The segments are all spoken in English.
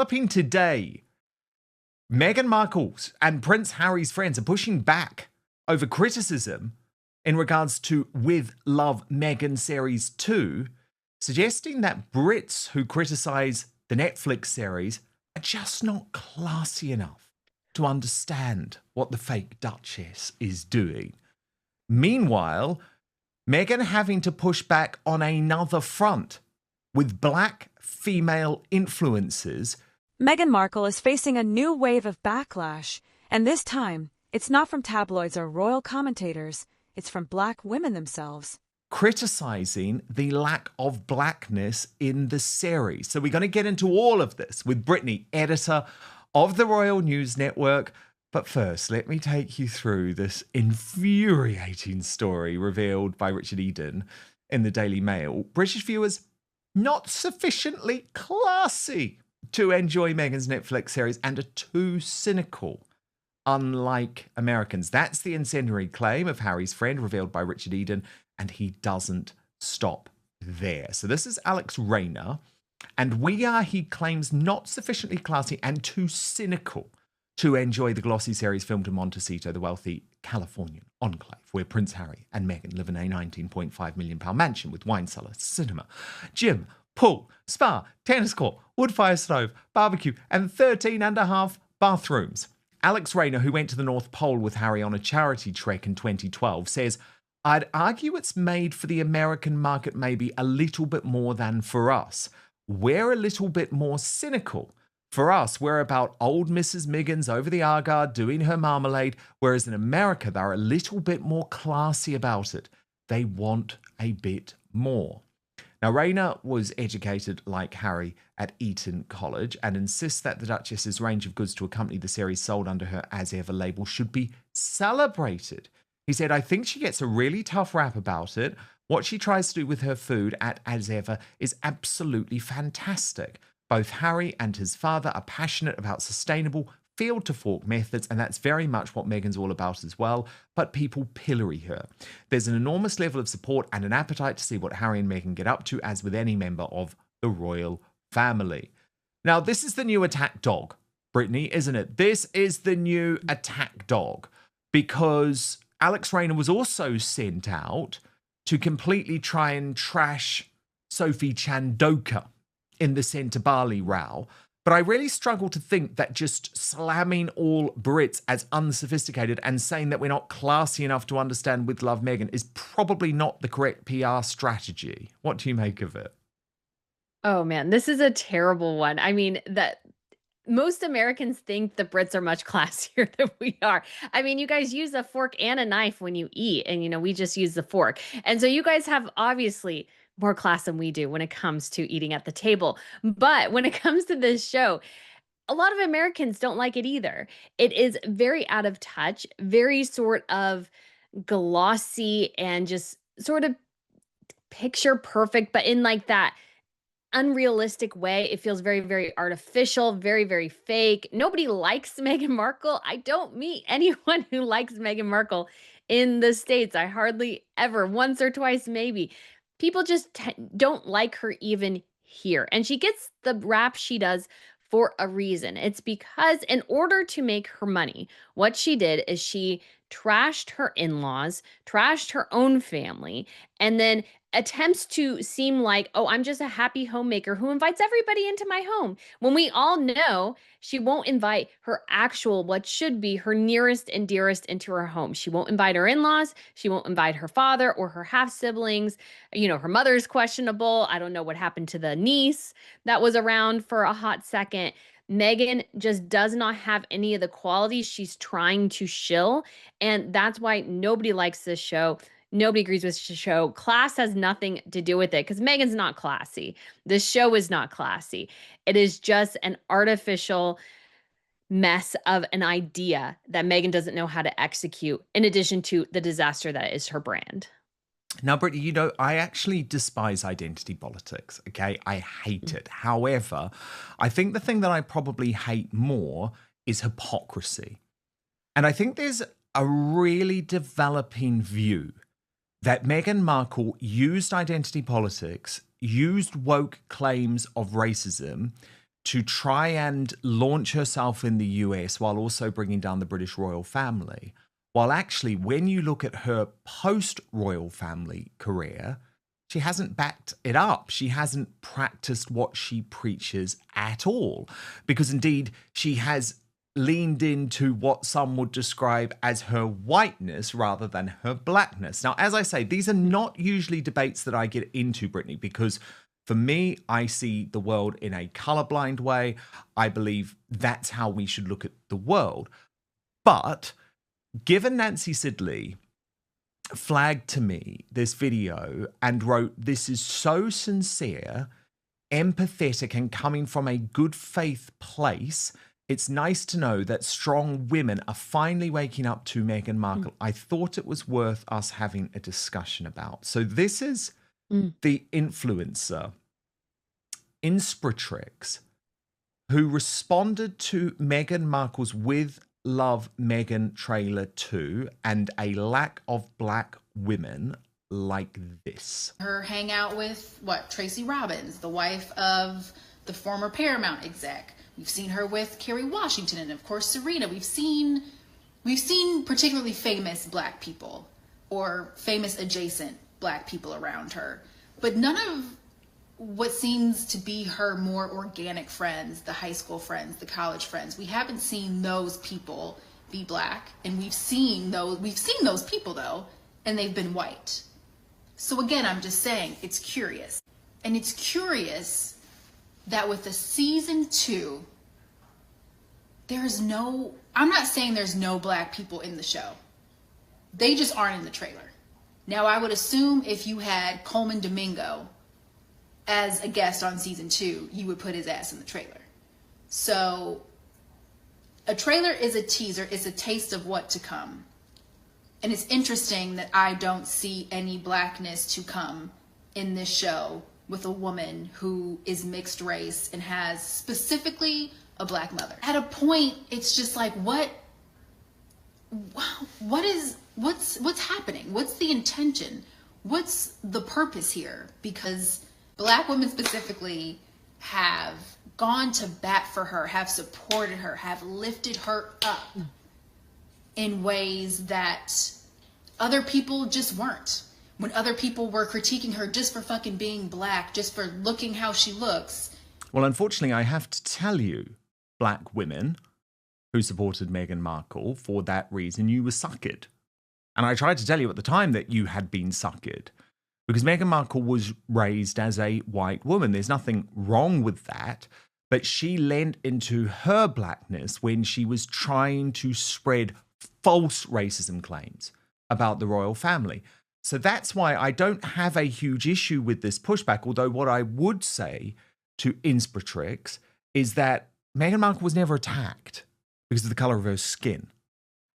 developing today. Meghan Markle's and Prince Harry's friends are pushing back over criticism in regards to With Love Meghan Series 2, suggesting that Brits who criticize the Netflix series are just not classy enough to understand what the fake Duchess is doing. Meanwhile, Meghan having to push back on another front with black female influencers. Meghan Markle is facing a new wave of backlash, and this time, it's not from tabloids or royal commentators, it's from black women themselves. Criticizing the lack of blackness in the series. So we're going to get into all of this with Brittany, editor of the Royal News Network. But first, let me take you through this infuriating story revealed by Richard Eden in the Daily Mail. British viewers not sufficiently classy to enjoy Meghan's Netflix series and are too cynical, unlike Americans. That's the incendiary claim of Harry's friend revealed by Richard Eden, and he doesn't stop there. So this is Alex Rayner, and we are, he claims, not sufficiently classy and too cynical to enjoy the glossy series filmed in Montecito, the wealthy Californian enclave, where Prince Harry and Meghan live in a £19.5 million mansion with wine cellar, cinema, gym, pool, spa, tennis court, wood fire stove, barbecue, and 13.5 bathrooms. Alex Rayner, who went to the North Pole with Harry on a charity trek in 2012, says, "I'd argue it's made for the American market maybe a little bit more than for us. We're a little bit more cynical. For us, we're about old Mrs. Miggins over the Argard doing her marmalade, whereas in America, they're a little bit more classy about it. They want a bit more." Now, Rayner was educated, like Harry, at Eton College and insists that the Duchess's range of goods to accompany the series sold under her As Ever label should be celebrated. He said, "I think she gets a really tough rap about it. What she tries to do with her food at As Ever is absolutely fantastic. Both Harry and his father are passionate about sustainable field-to-fork methods, and that's very much what Meghan's all about as well, but people pillory her. There's an enormous level of support and an appetite to see what Harry and Meghan get up to, as with any member of the royal family." Now, this is the new attack dog, Brittany, isn't it? This is the new attack dog, because Alex Rayner was also sent out to completely try and trash Sophie Chandoka in the Centre Bali row. But I really struggle to think that just slamming all Brits as unsophisticated and saying that we're not classy enough to understand With Love Meghan is probably not the correct PR strategy. What do you make of it? Oh man, this is a terrible one. I mean, that most Americans think the Brits are much classier than we are. I mean, you guys use a fork and a knife when you eat, and we just use the fork. And so you guys have obviously more class than we do when it comes to eating at the table. But when it comes to this show, a lot of Americans don't like it either. It is very out of touch, very sort of glossy and just sort of picture perfect, but in like that unrealistic way. It feels very, very artificial, very, very fake. Nobody likes Meghan Markle. I don't meet anyone who likes Meghan Markle in the States. I hardly ever, once or twice maybe. People just don't like her even here. And she gets the rap she does for a reason. It's because in order to make her money, what she did is she trashed her in-laws, trashed her own family, and then attempts to seem like, oh, I'm just a happy homemaker who invites everybody into my home. When we all know she won't invite her actual, what should be her nearest and dearest into her home. She won't invite her in-laws. She won't invite her father or her half-siblings. Her mother's questionable. I don't know what happened to the niece that was around for a hot second. Meghan just does not have any of the qualities she's trying to shill. And that's why nobody likes this show. Nobody agrees with the show. Class has nothing to do with it because Meghan's not classy. This show is not classy. It is just an artificial mess of an idea that Meghan doesn't know how to execute, in addition to the disaster that is her brand. Now, Brittany, I actually despise identity politics, okay? I hate it. However, I think the thing that I probably hate more is hypocrisy. And I think there's a really developing view that Meghan Markle used identity politics, used woke claims of racism to try and launch herself in the US while also bringing down the British royal family. While actually, when you look at her post-royal family career, she hasn't backed it up. She hasn't practiced what she preaches at all. Because indeed, she has leaned into what some would describe as her whiteness rather than her blackness. Now, as I say, these are not usually debates that I get into, Brittany, because for me, I see the world in a colorblind way. I believe that's how we should look at the world. But given Nancy Sidley flagged to me this video and wrote, "This is so sincere, empathetic, and coming from a good faith place. It's nice to know that strong women are finally waking up to Meghan Markle." I thought it was worth us having a discussion about. So this is the influencer, Inspiratrix, who responded to Meghan Markle's With Love Meghan trailer 2 and a lack of black women like this. Her hang out with, Tracy Robbins, the wife of the former Paramount exec. We've seen her with Kerry Washington and, of course, Serena. We've seen particularly famous black people or famous adjacent black people around her. But none of what seems to be her more organic friends, the high school friends, the college friends, we haven't seen those people be black. And we've seen those people, though, and they've been white. So again, I'm just saying, it's curious. And it's curious that with the season 2, I'm not saying there's no black people in the show. They just aren't in the trailer. Now, I would assume if you had Coleman Domingo as a guest on season 2, you would put his ass in the trailer. So a trailer is a teaser, it's a taste of what to come. And it's interesting that I don't see any blackness to come in this show with a woman who is mixed race and has specifically a black mother. At a point, it's just like, what's happening? What's the intention? What's the purpose here? Because black women specifically have gone to bat for her, have supported her, have lifted her up in ways that other people just weren't. When other people were critiquing her just for fucking being black, just for looking how she looks. Well, unfortunately, I have to tell you, black women who supported Meghan Markle, for that reason, you were suckered. And I tried to tell you at the time that you had been suckered, because Meghan Markle was raised as a white woman. There's nothing wrong with that. But she lent into her blackness when she was trying to spread false racism claims about the royal family. So that's why I don't have a huge issue with this pushback. Although what I would say to Inspiratrix is that Meghan Markle was never attacked because of the color of her skin.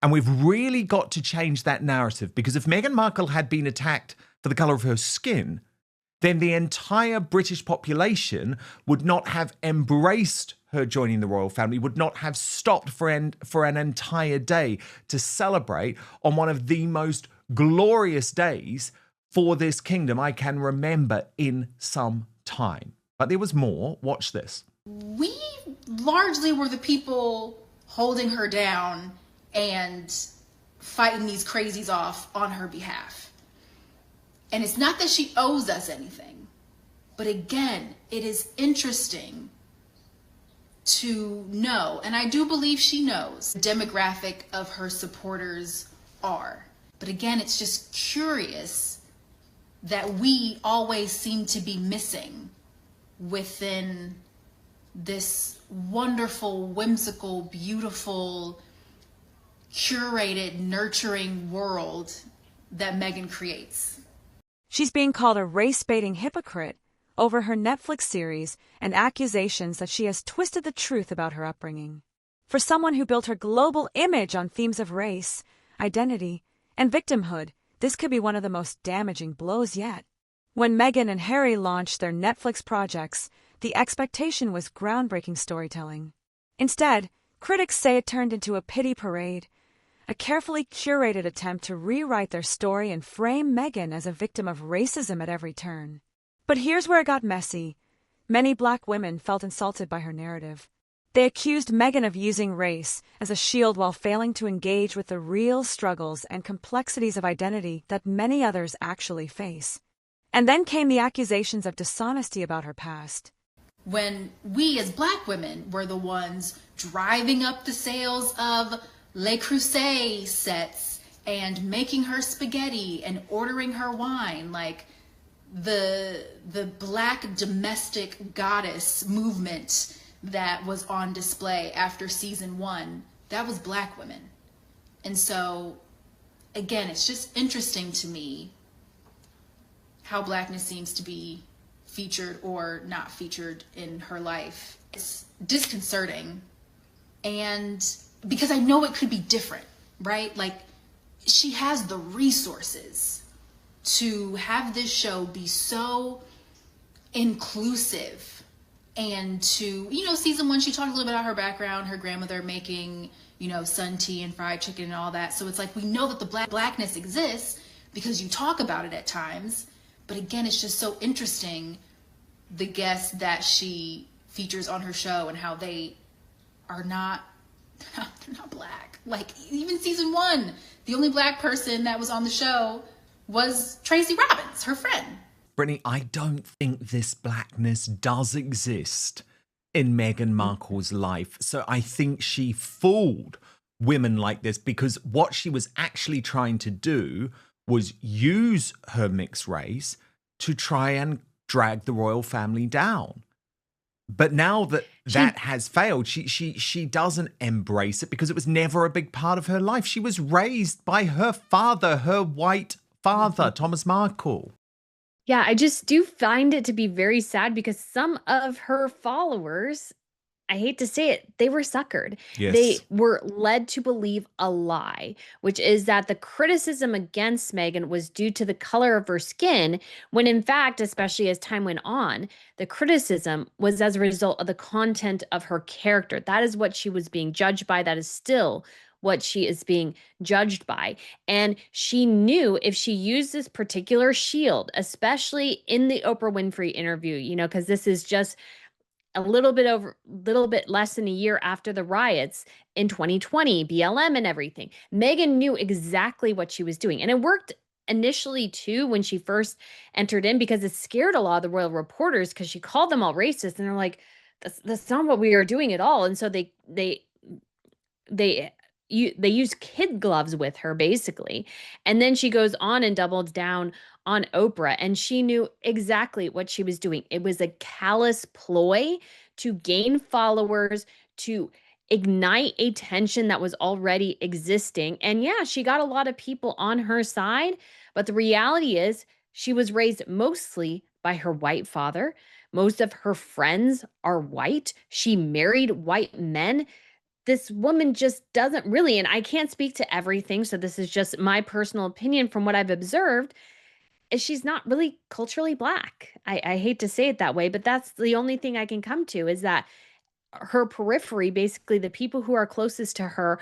And we've really got to change that narrative, because if Meghan Markle had been attacked for the color of her skin, then the entire British population would not have embraced her joining the royal family, would not have stopped for an entire day to celebrate on one of the most glorious days for this kingdom I can remember in some time. But there was more. Watch this. We largely were the people holding her down and fighting these crazies off on her behalf. And it's not that she owes us anything, but again, it is interesting to know, and I do believe she knows, the demographic of her supporters are. But again, it's just curious that we always seem to be missing within this wonderful, whimsical, beautiful, curated, nurturing world that Meghan creates. She's being called a race-baiting hypocrite over her Netflix series and accusations that she has twisted the truth about her upbringing. For someone who built her global image on themes of race, identity, and victimhood, this could be one of the most damaging blows yet. When Meghan and Harry launched their Netflix projects, the expectation was groundbreaking storytelling. Instead, critics say it turned into a pity parade, a carefully curated attempt to rewrite their story and frame Meghan as a victim of racism at every turn. But here's where it got messy. Many Black women felt insulted by her narrative. They accused Meghan of using race as a shield while failing to engage with the real struggles and complexities of identity that many others actually face. And then came the accusations of dishonesty about her past. When we as Black women were the ones driving up the sales of Le Creuset sets and making her spaghetti and ordering her wine, like the Black domestic goddess movement that was on display after season 1, that was Black women. And so, again, it's just interesting to me how Blackness seems to be featured or not featured in her life. It's disconcerting, and because I know it could be different, right? Like, she has the resources to have this show be so inclusive. And to, season 1, she talked a little bit about her background, her grandmother making, sun tea and fried chicken and all that. So it's like, we know that the Blackness exists because you talk about it at times. But again, it's just so interesting, the guests that she features on her show and how they are not, they're not Black. Like, even season 1, the only Black person that was on the show was Tracy Robbins, her friend. Brittany, I don't think this Blackness does exist in Meghan Markle's life. So I think she fooled women like this, because what she was actually trying to do was use her mixed race to try and drag the royal family down. But now that that has failed, she doesn't embrace it because it was never a big part of her life. She was raised by her father, her white father, Thomas Markle. Yeah, I just do find it to be very sad because some of her followers, I hate to say it, they were suckered. Yes. They were led to believe a lie, which is that the criticism against Meghan was due to the color of her skin, when in fact, especially as time went on, the criticism was as a result of the content of her character. That is what she was being judged by. That is still what she is being judged by. And she knew if she used this particular shield, especially in the Oprah Winfrey interview, because this is just a little bit less than a year after the riots in 2020, BLM and everything. Meghan knew exactly what she was doing. And it worked initially too when she first entered in, because it scared a lot of the royal reporters, because she called them all racist, and they're like, that's not what we are doing at all. And so they use kid gloves with her, basically. And then she goes on and doubles down on Oprah, and she knew exactly what she was doing. It was a callous ploy to gain followers, to ignite a tension that was already existing. And yeah, she got a lot of people on her side, but the reality is she was raised mostly by her white father. Most of her friends are white. She married white men. This woman just doesn't really, and I can't speak to everything, so this is just my personal opinion from what I've observed, is she's not really culturally Black. I hate to say it that way, but that's the only thing I can come to, is that her periphery, basically the people who are closest to her,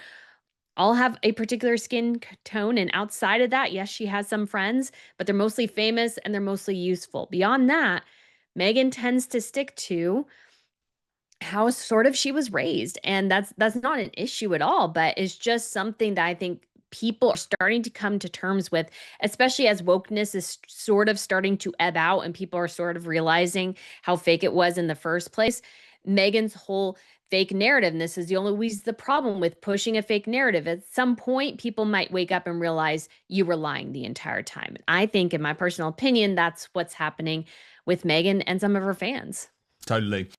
all have a particular skin tone. And outside of that, yes, she has some friends, but they're mostly famous and they're mostly useful. Beyond that, Meghan tends to stick to how sort of she was raised, and that's not an issue at all, but it's just something that I think people are starting to come to terms with, especially as wokeness is sort of starting to ebb out and people are sort of realizing how fake it was in the first place. Meghan's whole fake narrative, and this is always the problem with pushing a fake narrative. At some point, people might wake up and realize you were lying the entire time. And I think, in my personal opinion, that's what's happening with Meghan and some of her fans. Totally.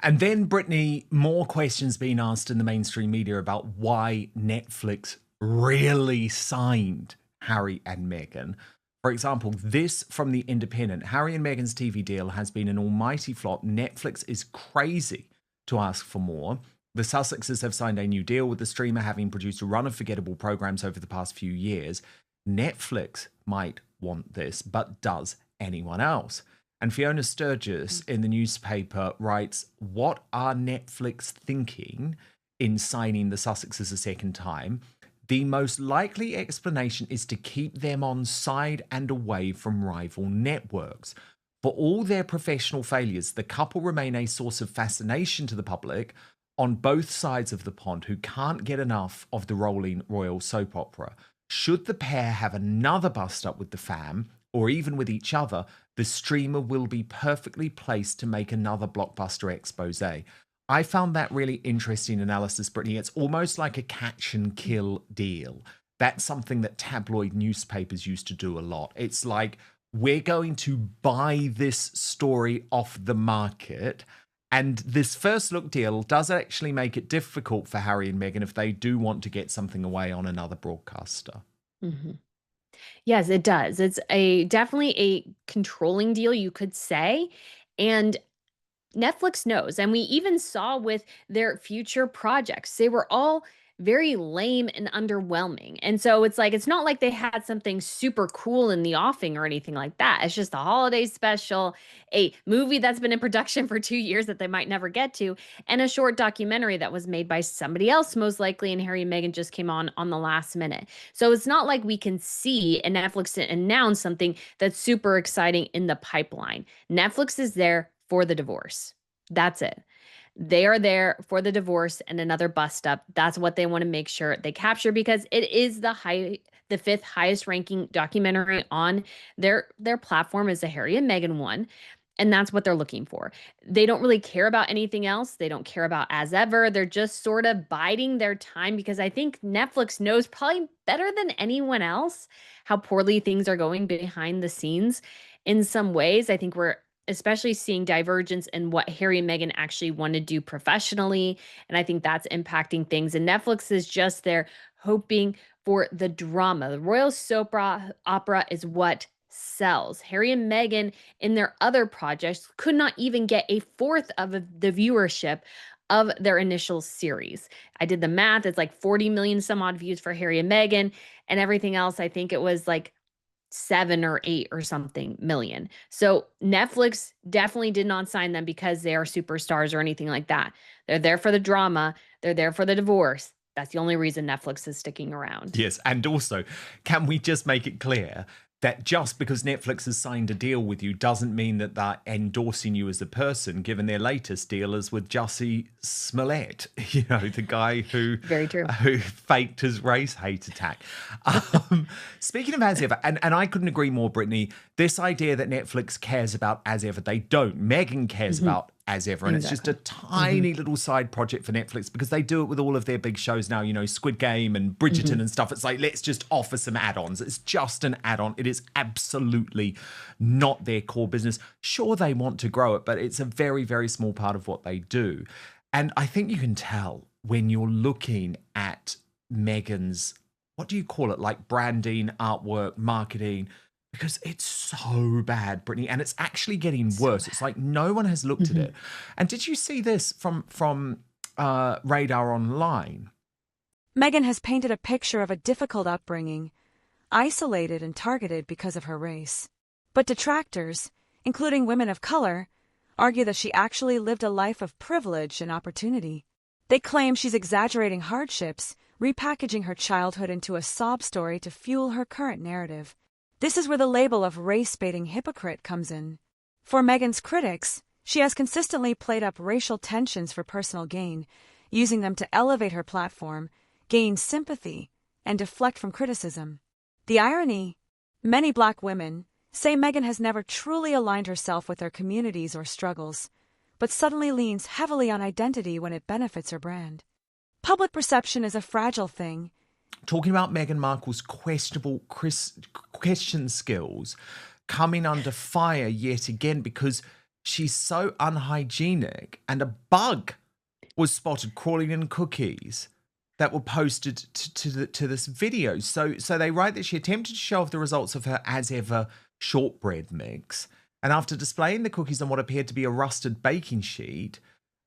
And then, Brittany, more questions being asked in the mainstream media about why Netflix really signed Harry and Meghan. For example, this from The Independent: Harry and Meghan's TV deal has been an almighty flop. Netflix is crazy to ask for more. The Sussexes have signed a new deal with the streamer, having produced a run of forgettable programs over the past few years. Netflix might want this, but does anyone else? And Fiona Sturgis in the newspaper writes, what are Netflix thinking in signing the Sussexes a second time? The most likely explanation is to keep them on side and away from rival networks. For all their professional failures, the couple remain a source of fascination to the public on both sides of the pond who can't get enough of the rolling royal soap opera. Should the pair have another bust up with the fam, or even with each other, the streamer will be perfectly placed to make another blockbuster expose. I found that really interesting analysis, Brittany. It's almost like a catch and kill deal. That's something that tabloid newspapers used to do a lot. It's like, we're going to buy this story off the market. And this first look deal does actually make it difficult for Harry and Meghan if they do want to get something away on another broadcaster. Mm-hmm. Yes, it does. It's definitely a controlling deal, you could say. And Netflix knows. And we even saw with their future projects, they were all very lame and underwhelming. And so it's like, it's not like they had something super cool in the offing or anything like that. It's just a holiday special, a movie that's been in production for 2 years that they might never get to, and a short documentary that was made by somebody else, most likely. And Harry and Meghan just came on the last minute. So it's not like we can see and Netflix announce something that's super exciting in the pipeline. Netflix is there for the divorce. That's it. They are there for the divorce and another bust up. That's what they want to make sure they capture, because it is the 5th highest ranking documentary on their platform is the Harry and Meghan one. And that's what they're looking for. They don't really care about anything else. They don't care about As Ever. They're just sort of biding their time, because I think Netflix knows probably better than anyone else how poorly things are going behind the scenes. In some ways, I think we're especially seeing divergence in what Harry and Meghan actually want to do professionally. And I think that's impacting things. And Netflix is just there hoping for the drama. The royal soap opera is what sells. Harry and Meghan in their other projects could not even get a fourth of the viewership of their initial series. I did the math. It's like 40 million some odd views for Harry and Meghan, and everything else, I think it was like 7 or 8 or something million. So Netflix definitely did not sign them because they are superstars or anything like that. They're there for the drama. They're there for the divorce. That's the only reason Netflix is sticking around. Yes, and also, can we just make it clear that just because Netflix has signed a deal with you doesn't mean that they're endorsing you as a person, given their latest deal is with Jussie Smollett, you know, the guy who faked his race hate attack. Speaking of As Ever, and I couldn't agree more, Brittany, this idea that Netflix cares about As Ever, they don't. Meghan cares about As Ever, and it's just a tiny little side project for Netflix, because they do it with all of their big shows now, you know, Squid Game and Bridgerton and stuff. It's like, let's just offer some add-ons. It's just an add-on. It is absolutely not their core business. Sure, they want to grow it, but it's a very, very small part of what they do. And I think you can tell when you're looking at Meghan's, what do you call it, like branding, artwork, marketing, because it's so bad, Brittany, and it's actually getting worse. It's like no one has looked at it. And did you see this from Radar Online? Meghan has painted a picture of a difficult upbringing, isolated and targeted because of her race. But detractors, including women of color, argue that she actually lived a life of privilege and opportunity. They claim she's exaggerating hardships, repackaging her childhood into a sob story to fuel her current narrative. This is where the label of race-baiting hypocrite comes in. For Meghan's critics, she has consistently played up racial tensions for personal gain, using them to elevate her platform, gain sympathy, and deflect from criticism. The irony? Many Black women say Meghan has never truly aligned herself with their communities or struggles, but suddenly leans heavily on identity when it benefits her brand. Public perception is a fragile thing. Talking about Meghan Markle's questionable question skills coming under fire yet again because she's so unhygienic, and a bug was spotted crawling in cookies that were posted to this video. So they write that she attempted to show off the results of her As Ever shortbread mix, and after displaying the cookies on what appeared to be a rusted baking sheet,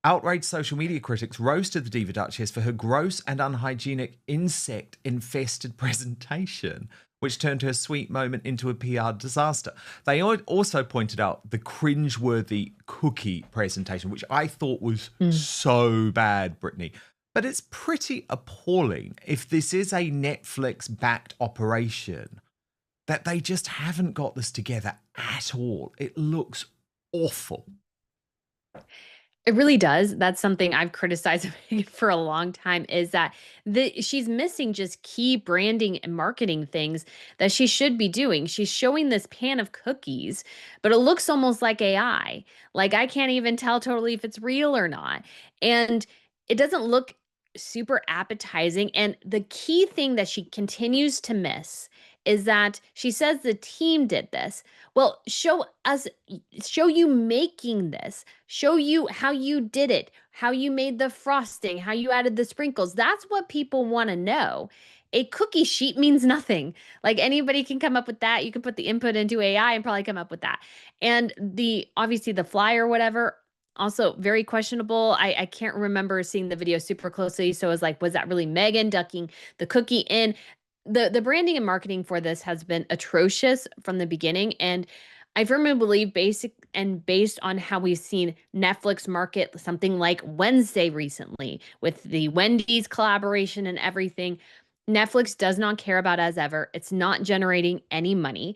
outraged social media critics roasted the Diva Duchess for her gross and unhygienic insect-infested presentation, which turned her sweet moment into a PR disaster. They also pointed out the cringeworthy cookie presentation, which I thought was so bad, Brittany. But it's pretty appalling. If this is a Netflix-backed operation, that they just haven't got this together at all. It looks awful. It really does. That's something I've criticized Megan for a long time is that she's missing just key branding and marketing things that she should be doing. She's showing this pan of cookies, but it looks almost like AI. Like I can't even tell totally if it's real or not. And it doesn't look super appetizing. And the key thing that she continues to miss is that she says the team did this. Well, show you making this. Show you how you did it, how you made the frosting, how you added the sprinkles. That's what people want to know. A cookie sheet means nothing. Like anybody can come up with that. You can put the input into AI and probably come up with that. And obviously the flyer or whatever, also very questionable. I can't remember seeing the video super closely. So I was like, was that really Megan ducking the cookie in? The branding and marketing for this has been atrocious from the beginning. And I firmly believe based on how we've seen Netflix market something like Wednesday recently with the Wendy's collaboration and everything, Netflix does not care about as ever. It's not generating any money.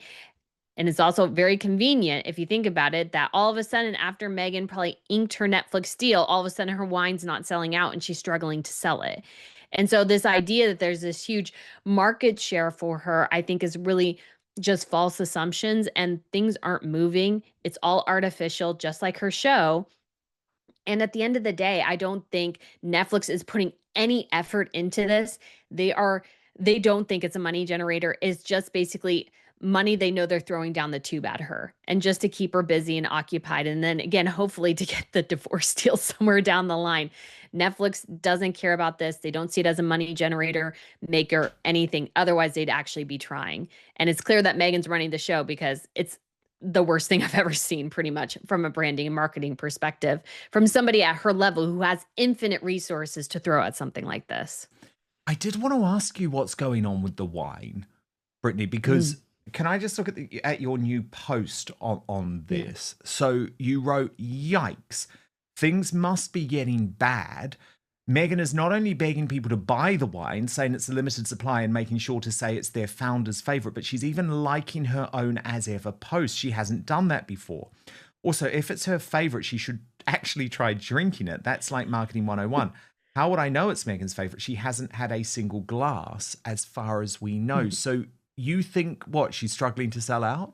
And it's also very convenient, if you think about it, that all of a sudden after Meghan probably inked her Netflix deal, all of a sudden her wine's not selling out and she's struggling to sell it. And so this idea that there's this huge market share for her, I think is really just false assumptions and things aren't moving. It's all artificial, just like her show. And at the end of the day, I don't think Netflix is putting any effort into this. They don't think it's a money generator. It's just basically money they know they're throwing down the tube at her and just to keep her busy and occupied. And then again, hopefully to get the divorce deal somewhere down the line. Netflix doesn't care about this. They don't see it as a money generator, maker, anything. Otherwise, they'd actually be trying. And it's clear that Megan's running the show because it's the worst thing I've ever seen, pretty much from a branding and marketing perspective, from somebody at her level who has infinite resources to throw at something like this. I did want to ask you what's going on with the wine, Brittany, because can I just look at your new post on this? Yeah. So you wrote, yikes, things must be getting bad. Meghan is not only begging people to buy the wine, saying it's a limited supply and making sure to say it's their founder's favorite, but she's even liking her own as ever post. She hasn't done that before. Also, if it's her favorite, she should actually try drinking it. That's like marketing 101. How would I know it's Meghan's favorite? She hasn't had a single glass as far as we know. So you think what? She's struggling to sell out?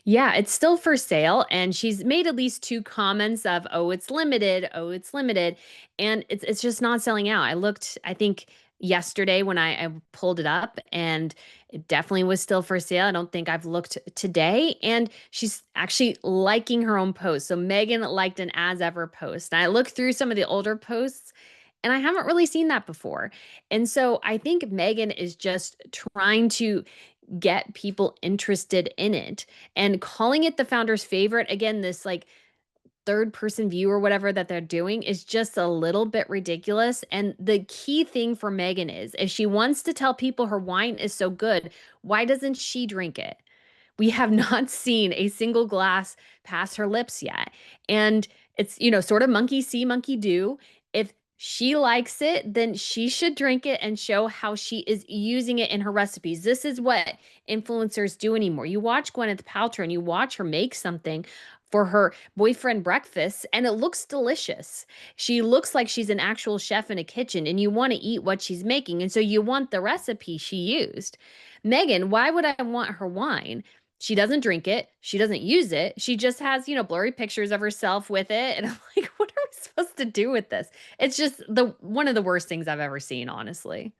Yeah, it's still for sale. And she's made at least 2 comments of, oh, it's limited. Oh, it's limited. And it's just not selling out. I looked, I think yesterday when I pulled it up and it definitely was still for sale. I don't think I've looked today. And she's actually liking her own post. So Meghan liked an as ever post. And I looked through some of the older posts and I haven't really seen that before. And so I think Meghan is just trying to get people interested in it and calling it the founder's favorite. Again, this like third person view or whatever that they're doing is just a little bit ridiculous. And the key thing for Meghan is if she wants to tell people her wine is so good, why doesn't she drink it? We have not seen a single glass pass her lips yet. And it's, sort of monkey see, monkey do. If she likes it, then she should drink it and show how she is using it in her recipes. This is what influencers do anymore. You watch Gwyneth Paltrow and you watch her make something for her boyfriend breakfast and it looks delicious. She looks like she's an actual chef in a kitchen and you want to eat what she's making. And so you want the recipe she used. Meghan, why would I want her wine? She doesn't drink it. She doesn't use it. She just has, blurry pictures of herself with it. And I'm like, what are we supposed to do with this? It's just one of the worst things I've ever seen, honestly.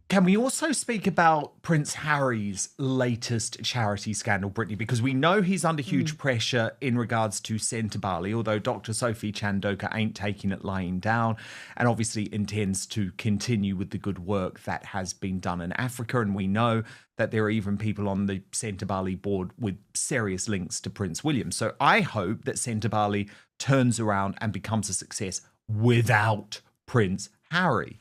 Can we also speak about Prince Harry's latest charity scandal, Brittany? Because we know he's under huge pressure in regards to Bali, although Dr. Sophie Chandoka ain't taking it lying down and obviously intends to continue with the good work that has been done in Africa. And we know that there are even people on the Bali board with serious links to Prince William. So I hope that Bali turns around and becomes a success without Prince Harry.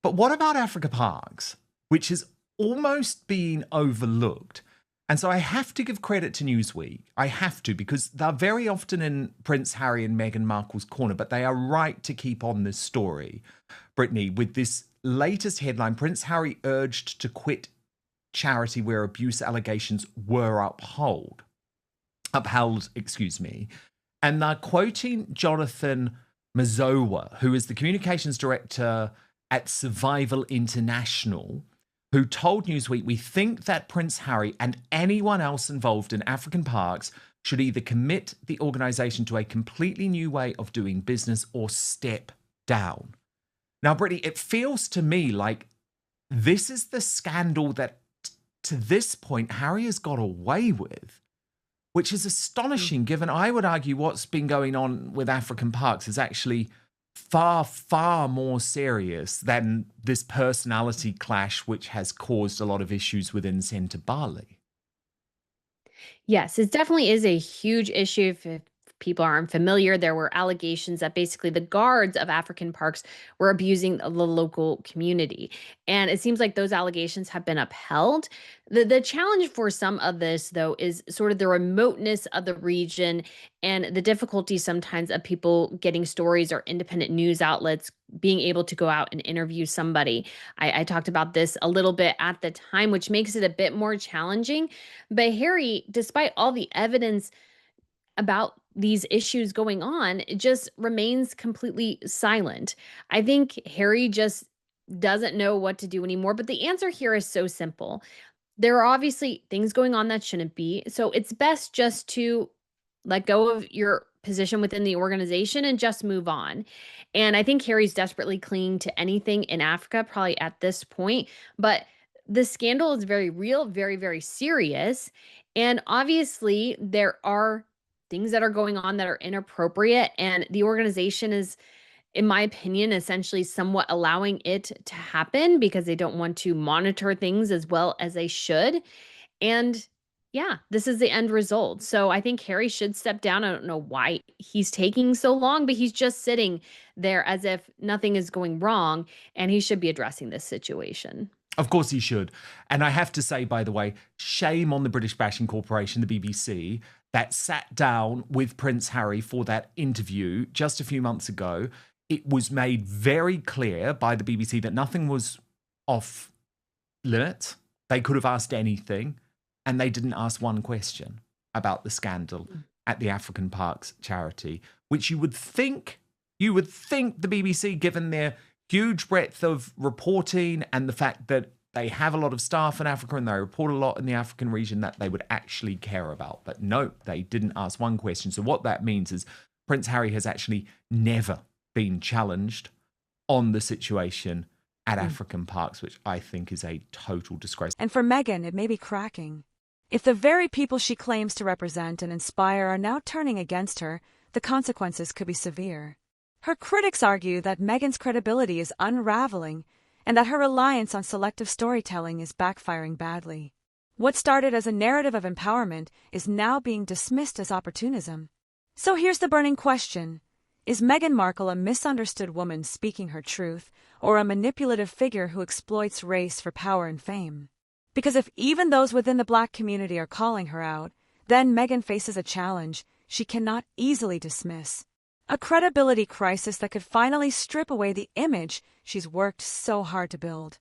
But what about Africa Parks, which is almost being overlooked? And so I have to give credit to Newsweek. I have to, because they're very often in Prince Harry and Meghan Markle's corner, but they are right to keep on this story. Brittany, with this latest headline, Prince Harry urged to quit charity where abuse allegations were upheld, and they're quoting Jonathan Mazowa, who is the communications director at Survival International, who told Newsweek, "We think that Prince Harry and anyone else involved in African parks should either commit the organization to a completely new way of doing business or step down." Now, Brittany, it feels to me like this is the scandal that, to this point, Harry has got away with, which is astonishing, given, I would argue, what's been going on with African parks is actually far, far more serious than this personality clash, which has caused a lot of issues within Centre Bali. Yes, it definitely is a huge issue. If people aren't familiar, there were allegations that basically the guards of African parks were abusing the local community. And it seems like those allegations have been upheld. The challenge for some of this, though, is sort of the remoteness of the region and the difficulty sometimes of people getting stories or independent news outlets being able to go out and interview somebody. I talked about this a little bit at the time, which makes it a bit more challenging. But Harry, despite all the evidence about these issues going on, it just remains completely silent. I think Harry just doesn't know what to do anymore. But the answer here is so simple. There are obviously things going on that shouldn't be. So it's best just to let go of your position within the organization and just move on. And I think Harry's desperately clinging to anything in Africa, probably at this point. But the scandal is very real, very, very serious. And obviously, there are things that are going on that are inappropriate. And the organization is, in my opinion, essentially somewhat allowing it to happen because they don't want to monitor things as well as they should. And yeah, this is the end result. So I think Harry should step down. I don't know why he's taking so long, but he's just sitting there as if nothing is going wrong, and he should be addressing this situation. Of course he should. And I have to say, by the way, shame on the British Bashing Corporation, the BBC, that sat down with Prince Harry for that interview just a few months ago. It was made very clear by the BBC that nothing was off limit. They could have asked anything, and they didn't ask one question about the scandal at the African Parks charity, which you would think the BBC, given their huge breadth of reporting and the fact that they have a lot of staff in Africa and they report a lot in the African region, that they would actually care about. But no, they didn't ask one question. So what that means is Prince Harry has actually never been challenged on the situation at African parks, which I think is a total disgrace. And for Meghan, it may be cracking. If the very people she claims to represent and inspire are now turning against her, the consequences could be severe. Her critics argue that Meghan's credibility is unraveling and that her reliance on selective storytelling is backfiring badly. What started as a narrative of empowerment is now being dismissed as opportunism. So here's the burning question. Is Meghan Markle a misunderstood woman speaking her truth, or a manipulative figure who exploits race for power and fame? Because if even those within the Black community are calling her out, then Meghan faces a challenge she cannot easily dismiss. A credibility crisis that could finally strip away the image she's worked so hard to build.